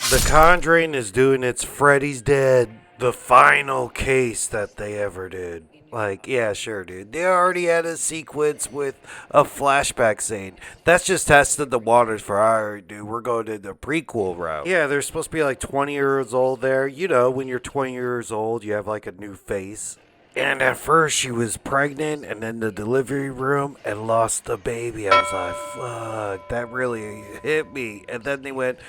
The Conjuring is doing its Freddy's Dead, the final case that they ever did. Like, yeah, sure, dude. They already had a sequence with a flashback scene. That's just tested the waters for, alright, dude, we're going to the prequel route. Yeah, they're supposed to be like 20 years old there. You know, when you're 20 years old, you have like a new face. And at first she was pregnant and in the delivery room and lost the baby. I was like, fuck, that really hit me. And then they went,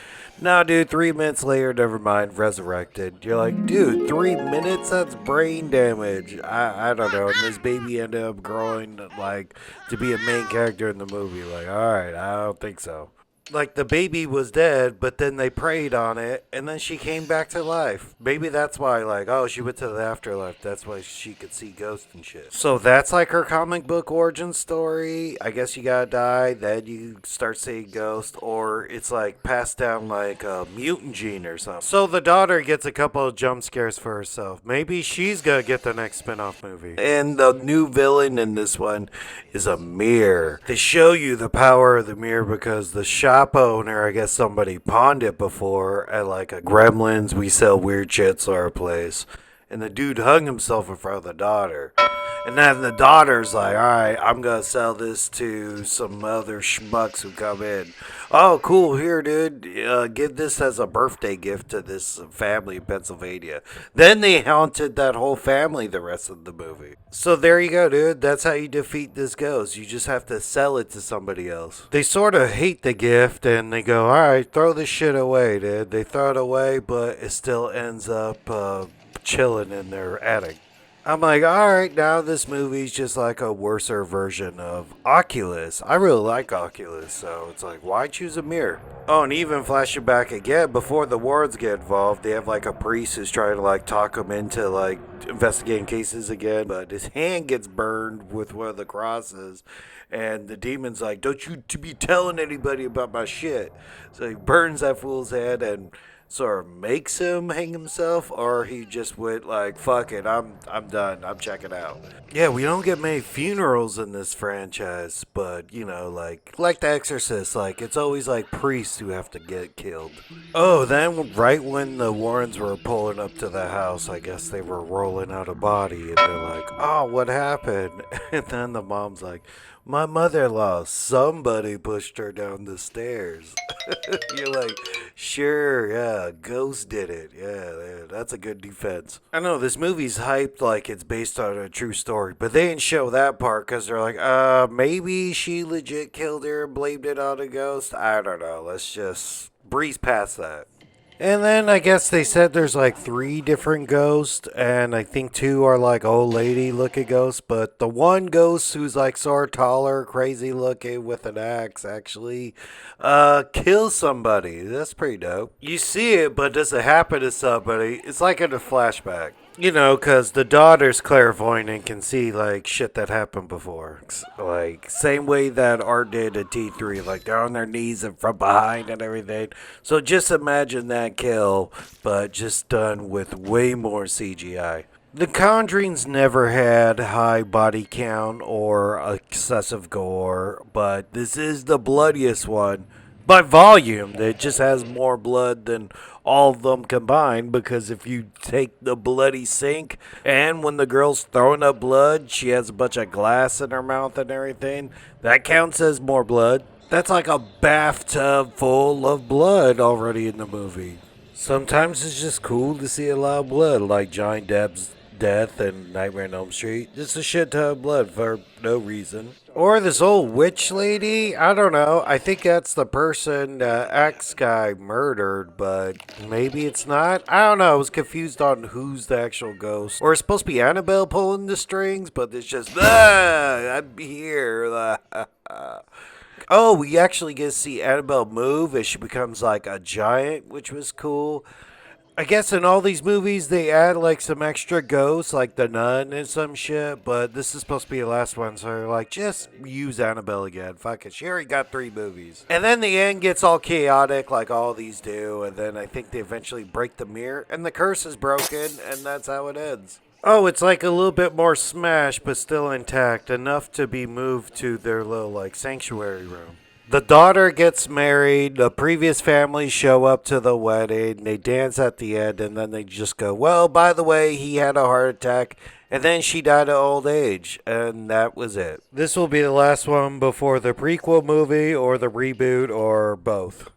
no, dude, 3 minutes later, never mind, resurrected. You're like, dude, 3 minutes? That's brain damage. I don't know. And this baby ended up growing, like, to be a main character in the movie. Like, alright, I don't think so. Like the baby was dead, but then they preyed on it, and then she came back to life. Maybe that's why, like, oh, she went to the afterlife. That's why she could see ghosts and shit. So that's like her comic book origin story. I guess you gotta die, then you start seeing ghosts, or it's like passed down like a mutant gene or something. So the daughter gets a couple of jump scares for herself. Maybe she's gonna get the next spin-off movie. And the new villain in this one is a mirror. They show you the power of the mirror because the shop owner, I guess somebody pawned it before at like a Gremlins we sell weird shit sort of place, and the dude hung himself in front of the daughter. And then the daughter's like, alright, I'm gonna sell this to some other schmucks who come in. Oh, cool, here, dude. Give this as a birthday gift to this family in Pennsylvania. Then they haunted that whole family the rest of the movie. So there you go, dude. That's how you defeat this ghost. You just have to sell it to somebody else. They sort of hate the gift and they go, alright, throw this shit away, dude. They throw it away, but it still ends up chilling in their attic. I'm like, alright, now this movie's just like a worser version of Oculus. I really like Oculus, so it's like, why choose a mirror? Oh, and even flashing back again, before the wards get involved, they have like a priest who's trying to like talk him into like investigating cases again, but his hand gets burned with one of the crosses, and the demon's like, don't you to be telling anybody about my shit. So he burns that fool's head and sort of makes him hang himself, or he just went like, fuck it, I'm done, I'm checking out. Yeah, we don't get many funerals in this franchise, but you know, like The Exorcist, like it's always like priests who have to get killed. Oh, then right when the Warrens were pulling up to the house, I guess they were rolling out a body, and they're like, oh, what happened? And then the mom's like, my mother-in-law, somebody pushed her down the stairs. You're like, sure, yeah, ghost did it. Yeah, that's a good defense. I know this movie's hyped like it's based on a true story, but they didn't show that part because they're like, maybe she legit killed her and blamed it on a ghost. I don't know. Let's just breeze past that. And then I guess they said there's like 3 different ghosts, and I think 2 are like old lady looking ghosts, but the one ghost who's like sort of taller, crazy looking with an axe actually kills somebody. That's pretty dope. You see it, but does it happen to somebody? It's like in a flashback. You know, because the daughter's clairvoyant and can see, like, shit that happened before. Like, same way that Art did at T3. Like, they're on their knees and from behind and everything. So just imagine that kill, but just done with way more CGI. The Conjuring's never had high body count or excessive gore, but this is the bloodiest one. By volume, it just has more blood than all of them combined, because if you take the bloody sink, and when the girl's throwing up blood, she has a bunch of glass in her mouth and everything, that counts as more blood. That's like a bathtub full of blood already in the movie. Sometimes it's just cool to see a lot of blood, like Johnny Depp's death and Nightmare on Elm Street. Just a shit ton of blood for no reason. Or this old witch lady. I don't know. I think that's the person X guy murdered, but maybe it's not. I don't know. I was confused on who's the actual ghost. Or it's supposed to be Annabelle pulling the strings, but it's just, I'm here. Oh, we actually get to see Annabelle move as she becomes like a giant, which was cool. I guess in all these movies they add like some extra ghosts, like the nun and some shit, but this is supposed to be the last one, so they're like, just use Annabelle again. Fuck it. She already got 3 movies. And then the end gets all chaotic like all these do, and then I think they eventually break the mirror, and the curse is broken, and that's how it ends. Oh, it's like a little bit more smashed, but still intact, enough to be moved to their little like sanctuary room. The daughter gets married. The previous families show up to the wedding. They dance at the end, and then they just go, well, by the way, he had a heart attack, and then she died of old age. And that was it. This will be the last one before the prequel movie or the reboot or both.